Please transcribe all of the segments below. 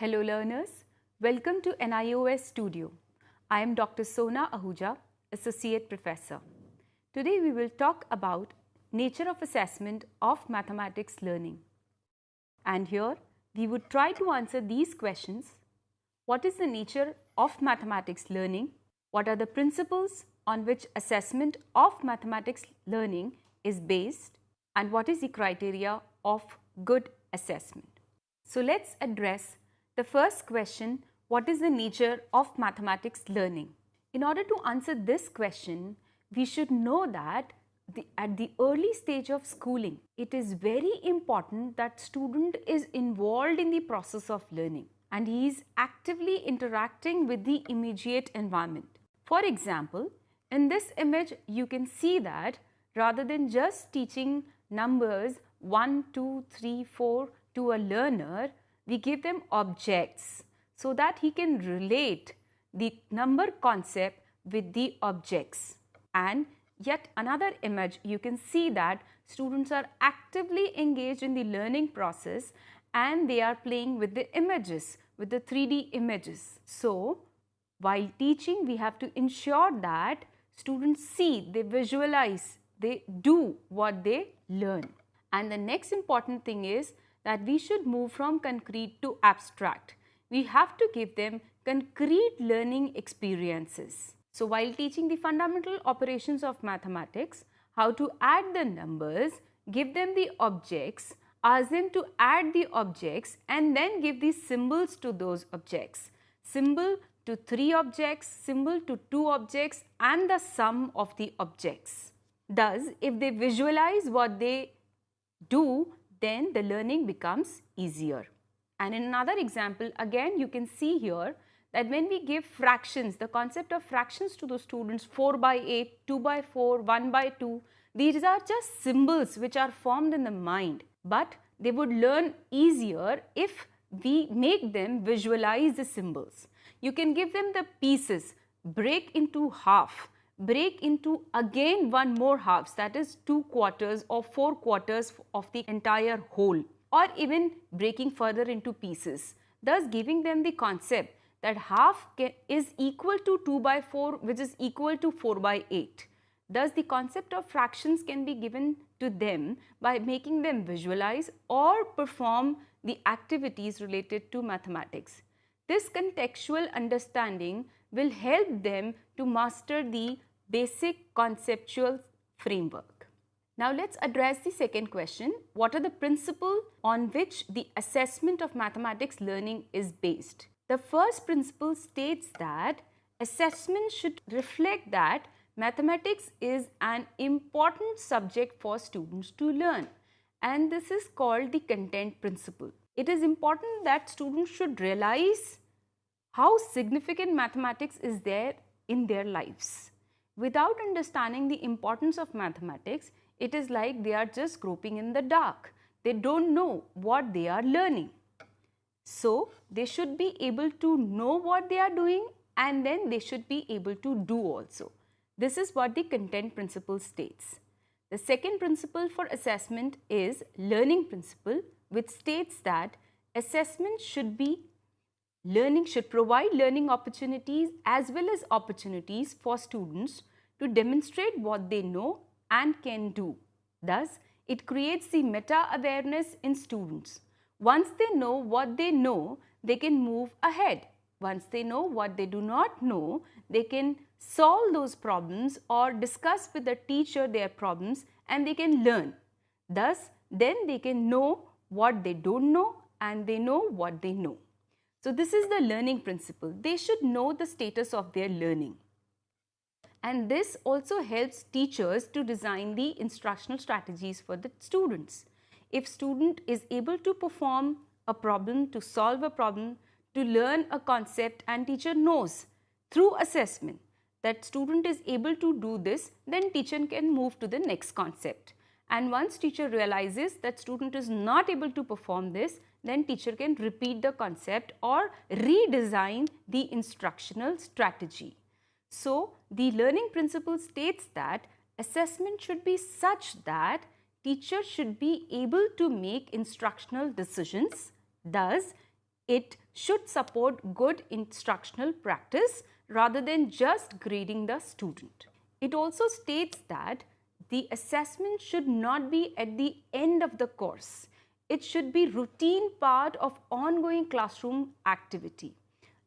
Hello learners, welcome to Nios Studio. I am Dr. Sona Ahuja, Associate Professor. Today we will talk about nature of assessment of mathematics learning. And here we would try to answer these questions. What is the nature of mathematics learning? What are the principles on which assessment of mathematics learning is based? And what is the criteria of good assessment? So let's address the first question, what is the nature of mathematics learning? In order to answer this question, we should know that at the early stage of schooling, it is very important that student is involved in the process of learning and he is actively interacting with the immediate environment. For example, in this image, you can see that rather than just teaching numbers 1, 2, 3, 4 to a learner, we give them objects so that he can relate the number concept with the objects. And yet another image, you can see that students are actively engaged in the learning process and they are playing with the images, with the 3D images. So, while teaching, we have to ensure that students see, they visualize, they do what they learn. And the next important thing is that we should move from concrete to abstract. We have to give them concrete learning experiences. So while teaching the fundamental operations of mathematics, how to add the numbers, give them the objects, ask them to add the objects and then give the symbols to those objects. Symbol to 3 objects, symbol to 2 objects and the sum of the objects. Thus, if they visualize what they do, then the learning becomes easier. And in another example, again you can see here that when we give fractions, the concept of fractions to the students, 4 by 8, 2 by 4, 1 by 2, these are just symbols which are formed in the mind, but they would learn easier if we make them visualize the symbols. You can give them the pieces, break into half, break into again one more halves, that is 2 quarters or 4 quarters of the entire whole, or even breaking further into pieces, thus giving them the concept that half is equal to 2 by 4 which is equal to 4 by 8. Thus the concept of fractions can be given to them by making them visualize or perform the activities related to mathematics. This contextual understanding will help them to master the basic conceptual framework. Now let's address the second question. What are the principles on which the assessment of mathematics learning is based? The first principle states that assessment should reflect that mathematics is an important subject for students to learn, and this is called the content principle. It is important that students should realize how significant mathematics is there in their lives. Without understanding the importance of mathematics, it is like they are just groping in the dark. They don't know what they are learning. So, they should be able to know what they are doing and then they should be able to do also. This is what the content principle states. The second principle for assessment is learning principle, which states that assessment should provide learning opportunities as well as opportunities for students to demonstrate what they know and can do. Thus, it creates the meta-awareness in students. Once they know what they know, they can move ahead. Once they know what they do not know, they can solve those problems or discuss with the teacher their problems and they can learn. Thus, then they can know what they don't know and they know what they know. So this is the learning principle. They should know the status of their learning. And this also helps teachers to design the instructional strategies for the students. If student is able to perform a problem, to solve a problem, to learn a concept and teacher knows through assessment that student is able to do this, then teacher can move to the next concept. And once teacher realizes that student is not able to perform this, then teacher can repeat the concept or redesign the instructional strategy. So, the learning principle states that assessment should be such that teacher should be able to make instructional decisions. Thus, it should support good instructional practice rather than just grading the student. It also states that the assessment should not be at the end of the course. It should be routine part of ongoing classroom activity.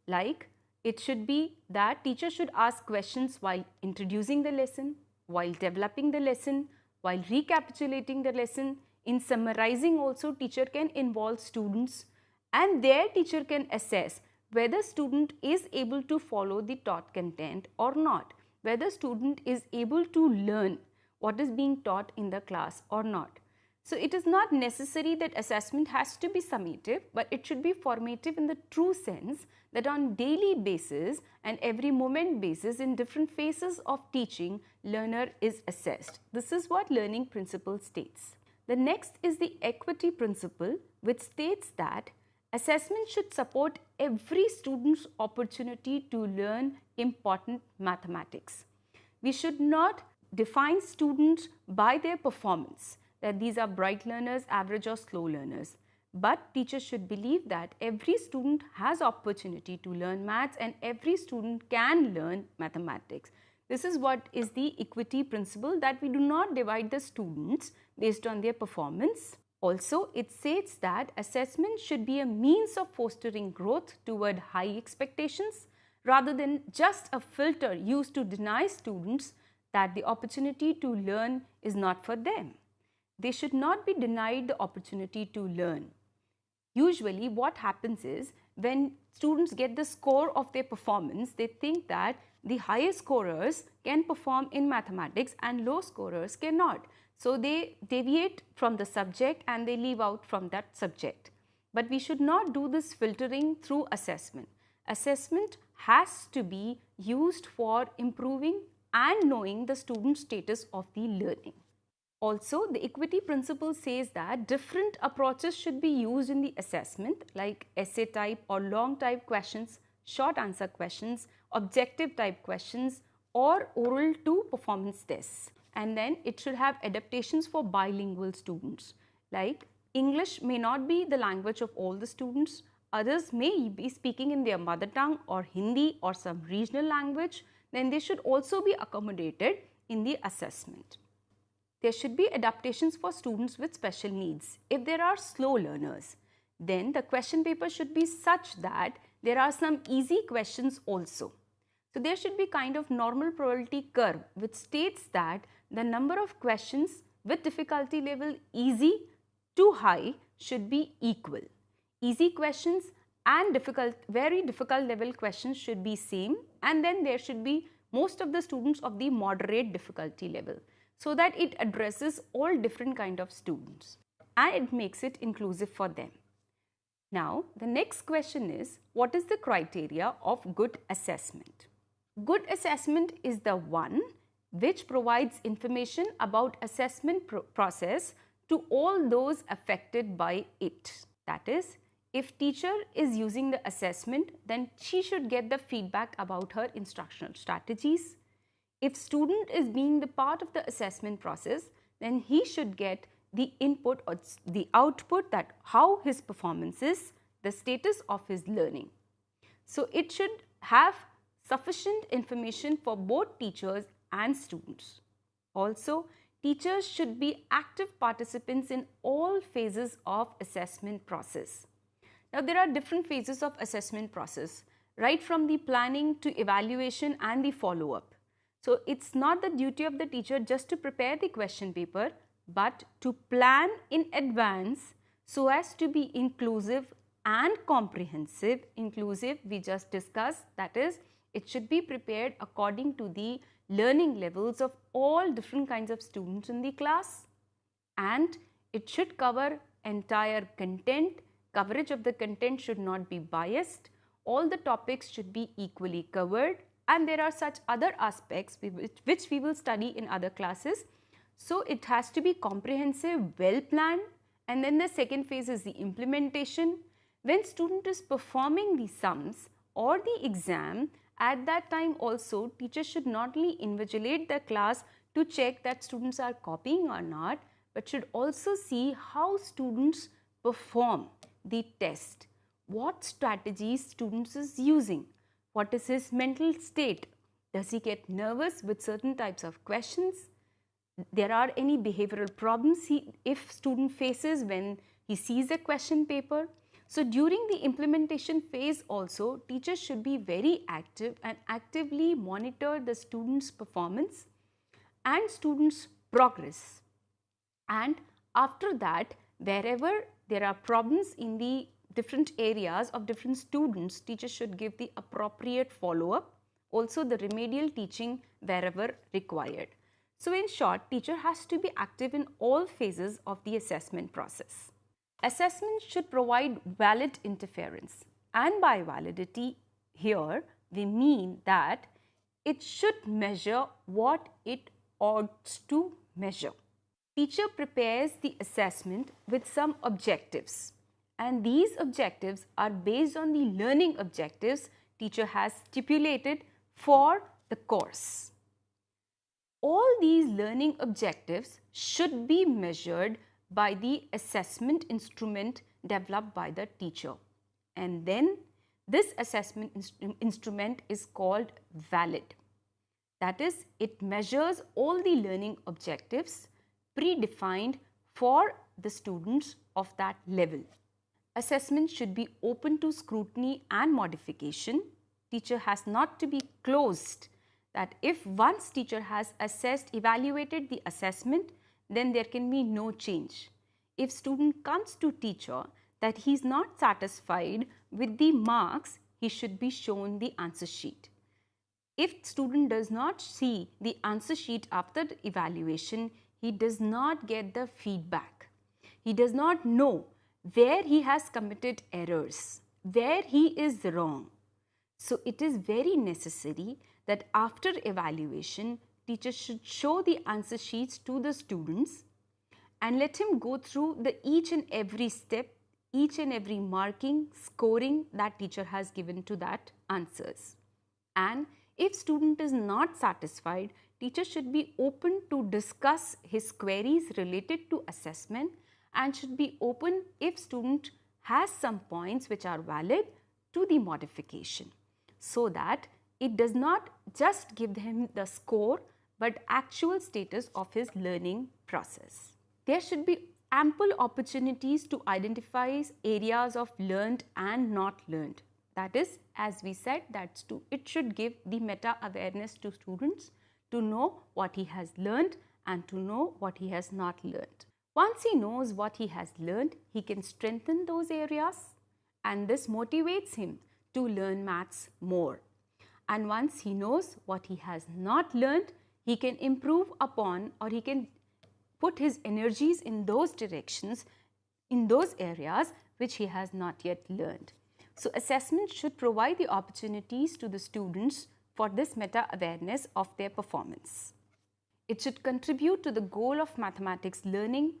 Like, it should be that teacher should ask questions while introducing the lesson, while developing the lesson, while recapitulating the lesson. In summarizing also, teacher can involve students, and their teacher can assess whether student is able to follow the taught content or not, whether student is able to learn what is being taught in the class or not. So it is not necessary that assessment has to be summative, but it should be formative in the true sense that on daily basis and every moment basis in different phases of teaching, learner is assessed. This is what learning principle states. The next is the equity principle, which states that assessment should support every student's opportunity to learn important mathematics. We should not define students by their performance, that these are bright learners, average or slow learners. But teachers should believe that every student has opportunity to learn maths and every student can learn mathematics. This is what is the equity principle, that we do not divide the students based on their performance. Also, it states that assessment should be a means of fostering growth toward high expectations rather than just a filter used to deny students that the opportunity to learn is not for them. They should not be denied the opportunity to learn. Usually what happens is, when students get the score of their performance, they think that the highest scorers can perform in mathematics and low scorers cannot. So they deviate from the subject and they leave out from that subject. But we should not do this filtering through assessment. Assessment has to be used for improving and knowing the student's status of the learning. Also, the equity principle says that different approaches should be used in the assessment, like essay type or long type questions, short answer questions, objective type questions, or oral to performance tests. And then it should have adaptations for bilingual students, like English may not be the language of all the students. Others may be speaking in their mother tongue or Hindi or some regional language. Then they should also be accommodated in the assessment. There should be adaptations for students with special needs. If there are slow learners, then the question paper should be such that there are some easy questions also. So there should be kind of normal probability curve which states that the number of questions with difficulty level easy to high should be equal. Easy questions and very difficult level questions should be same, and then there should be most of the students of the moderate difficulty level, so that it addresses all different kind of students and it makes it inclusive for them. Now, the next question is, what is the criteria of good assessment? Good assessment is the one which provides information about assessment process to all those affected by it. That is, if teacher is using the assessment, then she should get the feedback about her instructional strategies. If student is being the part of the assessment process, then he should get the input or the output, that how his performance is, the status of his learning. So it should have sufficient information for both teachers and students. Also, teachers should be active participants in all phases of assessment process. Now, there are different phases of assessment process, right from the planning to evaluation and the follow-up. So, it's not the duty of the teacher just to prepare the question paper, but to plan in advance so as to be inclusive and comprehensive. Inclusive, we just discussed, that is, it should be prepared according to the learning levels of all different kinds of students in the class, and it should cover entire content. Coverage of the content should not be biased. All the topics should be equally covered, and there are such other aspects which we will study in other classes. So it has to be comprehensive, well planned, and then the second phase is the implementation. When student is performing the sums or the exam, at that time also teachers should not only invigilate the class to check that students are copying or not, but should also see how students perform the test. what strategies students is using, what is his mental state, does he get nervous with certain types of questions, there are any behavioral problems if student faces when he sees a question paper. So during the implementation phase also, teachers should be very active and actively monitor the students' performance and students' progress. And after that, wherever there are problems in the different areas of different students, teachers should give the appropriate follow-up, also the remedial teaching wherever required. So in short, teacher has to be active in all phases of the assessment process. Assessment should provide valid interference, and by validity here we mean that it should measure what it ought to measure. Teacher prepares the assessment with some objectives, and these objectives are based on the learning objectives teacher has stipulated for the course. All these learning objectives should be measured by the assessment instrument developed by the teacher, and then this assessment instrument is called valid. That is, it measures all the learning objectives predefined for the students of that level. Assessment should be open to scrutiny and modification. Teacher has not to be closed, that if once teacher has evaluated the assessment, then there can be no change. If student comes to teacher that he is not satisfied with the marks, he should be shown the answer sheet. If student does not see the answer sheet after the evaluation, he does not get the feedback. He does not know where he has committed errors, where he is wrong. So it is very necessary that after evaluation, teacher should show the answer sheets to the students and let him go through the each and every step, each and every marking, scoring that teacher has given to that answers. And if student is not satisfied, teacher should be open to discuss his queries related to assessment and should be open if student has some points which are valid to the modification, so that it does not just give him the score but actual status of his learning process. There should be ample opportunities to identify areas of learned and not learned. That is, as we said, it should give the meta-awareness to students to know what he has learned and to know what he has not learned. Once he knows what he has learned, he can strengthen those areas, and this motivates him to learn maths more. And once he knows what he has not learned, he can improve upon, or he can put his energies in those directions, in those areas which he has not yet learned. So assessment should provide the opportunities to the students for this meta-awareness of their performance. It should contribute to the goal of mathematics learning,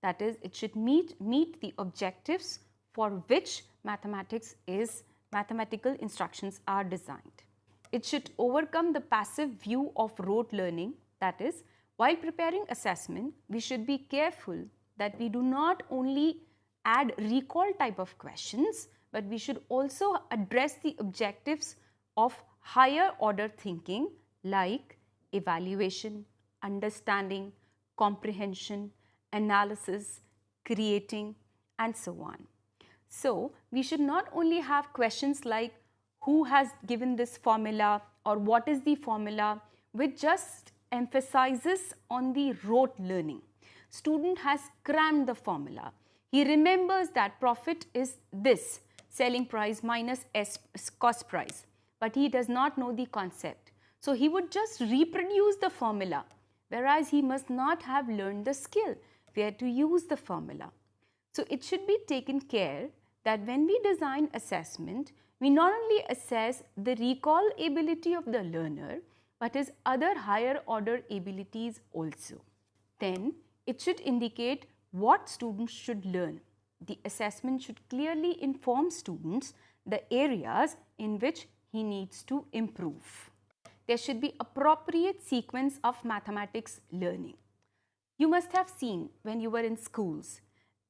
that is, it should meet the objectives for which mathematical instructions are designed. It should overcome the passive view of rote learning, that is, while preparing assessment, we should be careful that we do not only add recall type of questions, but we should also address the objectives of higher order thinking like evaluation, understanding, comprehension, analysis, creating, and so on. So we should not only have questions like who has given this formula or what is the formula, which just emphasizes on the rote learning. Student has crammed the formula. He remembers that profit is this, selling price minus cost price, but he does not know the concept. So he would just reproduce the formula, whereas he must not have learned the skill where to use the formula. So it should be taken care that when we design assessment, we not only assess the recall ability of the learner, but his other higher order abilities also. Then it should indicate what students should learn. The assessment should clearly inform students the areas in which he needs to improve. There should be appropriate sequence of mathematics learning. You must have seen when you were in schools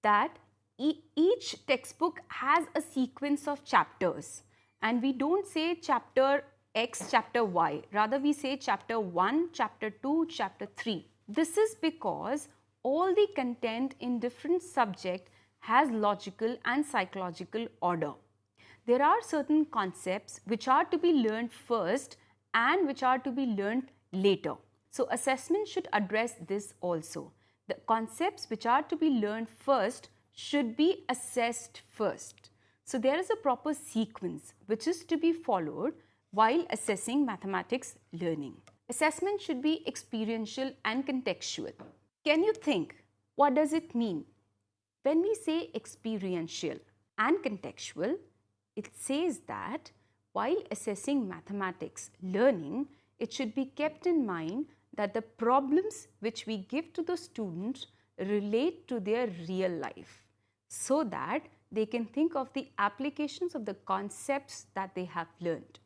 that each textbook has a sequence of chapters, and we don't say chapter X, chapter Y, rather we say chapter 1, chapter 2, chapter 3. This is because all the content in different subject has logical and psychological order. There are certain concepts which are to be learned first and which are to be learned later. So assessment should address this also. The concepts which are to be learned first should be assessed first. So there is a proper sequence which is to be followed while assessing mathematics learning. Assessment should be experiential and contextual. Can you think, what does it mean? When we say experiential and contextual, it says that while assessing mathematics learning, it should be kept in mind that the problems which we give to the students relate to their real life, so that they can think of the applications of the concepts that they have learned.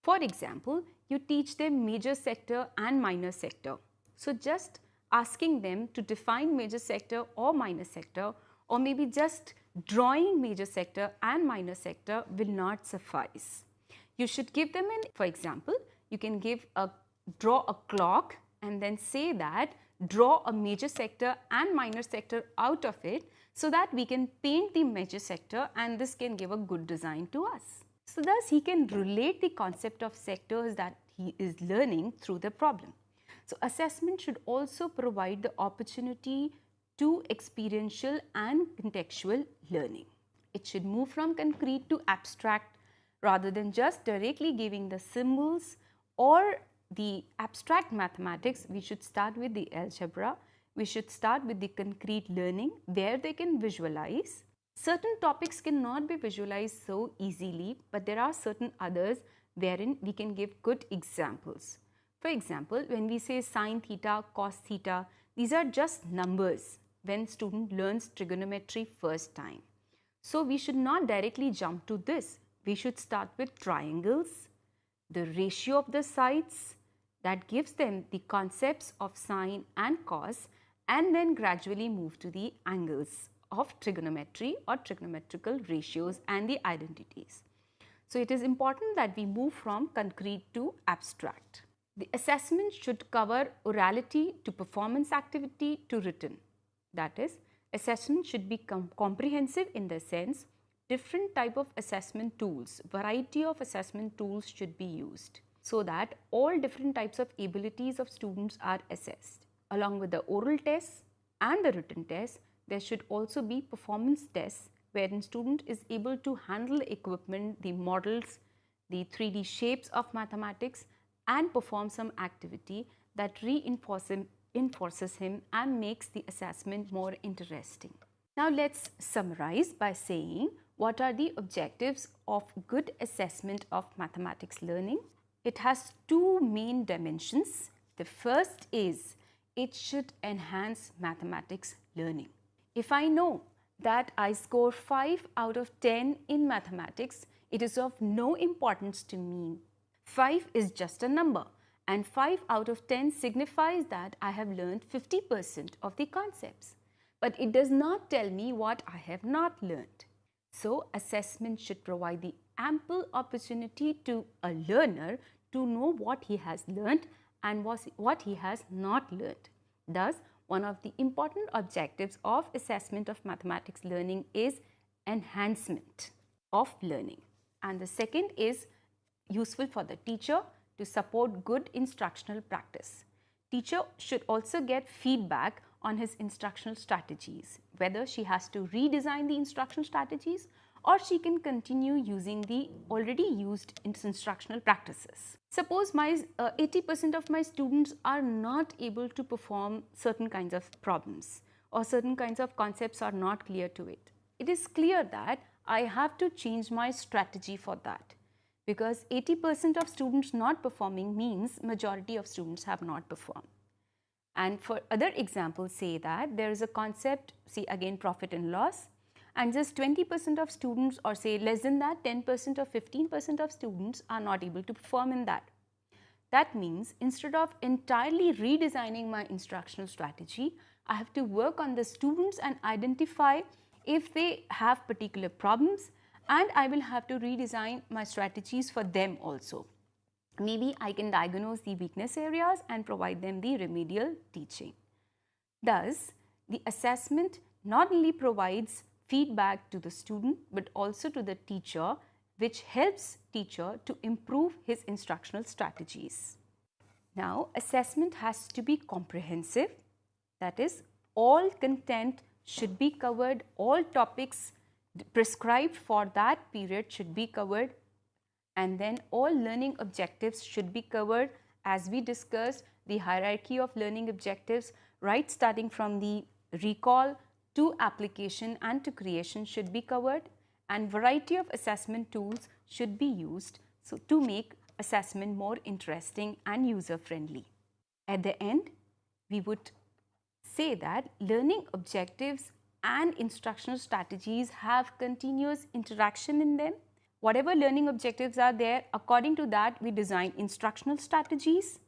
For example, you teach them major sector and minor sector. So just asking them to define major sector or minor sector, or maybe just drawing major sector and minor sector will not suffice. You should give them for example, you can draw a clock and then say that draw a major sector and minor sector out of it, so that we can paint the major sector and this can give a good design to us. So thus he can relate the concept of sectors that he is learning through the problem. So assessment should also provide the opportunity to experiential and contextual learning. It should move from concrete to abstract rather than just directly giving the symbols or the abstract mathematics. We should start with the algebra. We should start with the concrete learning where they can visualize. Certain topics cannot be visualized so easily, but there are certain others wherein we can give good examples. For example, when we say sine theta, cos theta, these are just numbers when student learns trigonometry first time. So we should not directly jump to this. We should start with triangles, the ratio of the sides, that gives them the concepts of sine and cos, and then gradually move to the angles of trigonometry or trigonometrical ratios and the identities. So it is important that we move from concrete to abstract. The assessment should cover orality to performance activity to written. That is, assessment should be comprehensive in the sense different type of assessment tools, variety of assessment tools should be used, so that all different types of abilities of students are assessed. Along with the oral tests and the written tests, there should also be performance tests wherein student is able to handle the equipment, the models, the 3D shapes of mathematics and perform some activity that reinforces him and makes the assessment more interesting. Now let's summarize by saying what are the objectives of good assessment of mathematics learning. It has two main dimensions. The first is it should enhance mathematics learning. If I know that I score 5 out of 10 in mathematics, it is of no importance to me. 5 is just a number, and 5 out of 10 signifies that I have learned 50% of the concepts. But it does not tell me what I have not learned. So assessment should provide the ample opportunity to a learner to know what he has learned and what he has not learned. Thus, one of the important objectives of assessment of mathematics learning is enhancement of learning. And the second is useful for the teacher to support good instructional practice. Teacher should also get feedback on his instructional strategies, whether she has to redesign the instructional strategies or she can continue using the already used instructional practices. Suppose 80% of my students are not able to perform certain kinds of problems or certain kinds of concepts are not clear to it. It is clear that I have to change my strategy for that, because 80% of students not performing means majority of students have not performed. And for other examples, say that there is a concept, see again profit and loss, and just 20% of students, or say less than that, 10% or 15% of students are not able to perform in that. That means instead of entirely redesigning my instructional strategy, I have to work on the students and identify if they have particular problems, and I will have to redesign my strategies for them also. Maybe I can diagnose the weakness areas and provide them the remedial teaching. Thus, the assessment not only provides feedback to the student but also to the teacher, which helps teacher to improve his instructional strategies. Now, assessment has to be comprehensive, that is, all content should be covered, all topics prescribed for that period should be covered, and then all learning objectives should be covered. As we discussed, the hierarchy of learning objectives, right starting from the recall to application and to creation, should be covered, and variety of assessment tools should be used to make assessment more interesting and user friendly. At the end, we would say that learning objectives and instructional strategies have continuous interaction in them. Whatever learning objectives are there, according to that we design instructional strategies,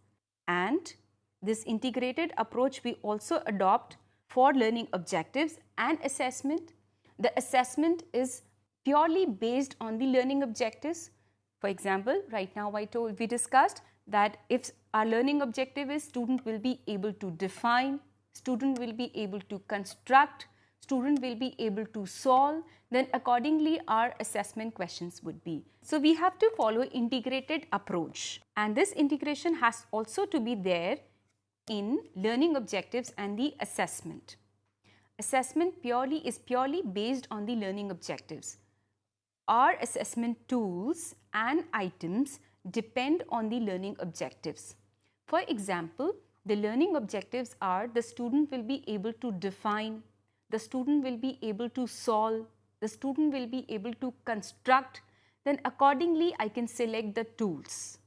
and this integrated approach we also adopt for learning objectives and assessment. The assessment is purely based on the learning objectives. For example, right now we discussed that if our learning objective is student will be able to define, student will be able to construct, student will be able to solve, then accordingly our assessment questions would be. So we have to follow integrated approach, and this integration has also to be there in learning objectives and the assessment. Assessment is purely based on the learning objectives. Our assessment tools and items depend on the learning objectives. For example, the learning objectives are the student will be able to define, the student will be able to solve, the student will be able to construct, then accordingly I can select the tools.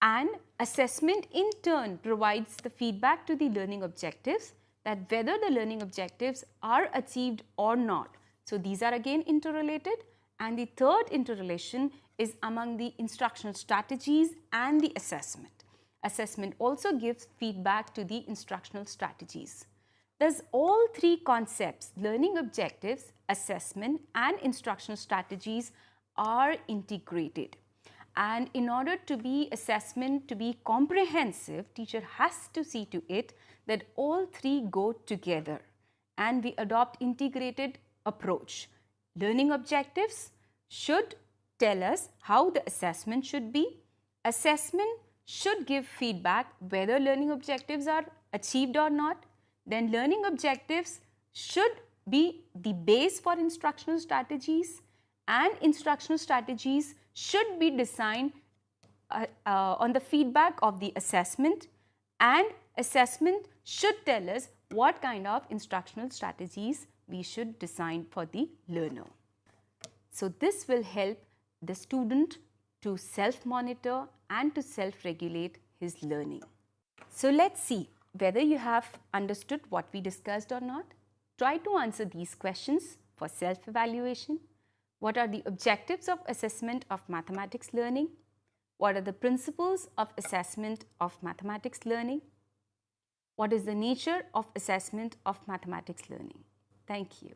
And assessment in turn provides the feedback to the learning objectives that whether the learning objectives are achieved or not. So these are again interrelated, and the third interrelation is among the instructional strategies and the assessment. Assessment also gives feedback to the instructional strategies. Thus, all three concepts, learning objectives, assessment and instructional strategies, are integrated. And in order to be assessment to be comprehensive, teacher has to see to it that all three go together and we adopt integrated approach. Learning objectives should tell us how the assessment should be. Assessment should give feedback whether learning objectives are achieved or not. Then learning objectives should be the base for instructional strategies, and instructional strategies should be designed on the feedback of the assessment, and assessment should tell us what kind of instructional strategies we should design for the learner. So this will help the student to self-monitor and to self-regulate his learning. So let's see whether you have understood what we discussed or not. Try to answer these questions for self-evaluation. What are the objectives of assessment of mathematics learning? What are the principles of assessment of mathematics learning? What is the nature of assessment of mathematics learning? Thank you.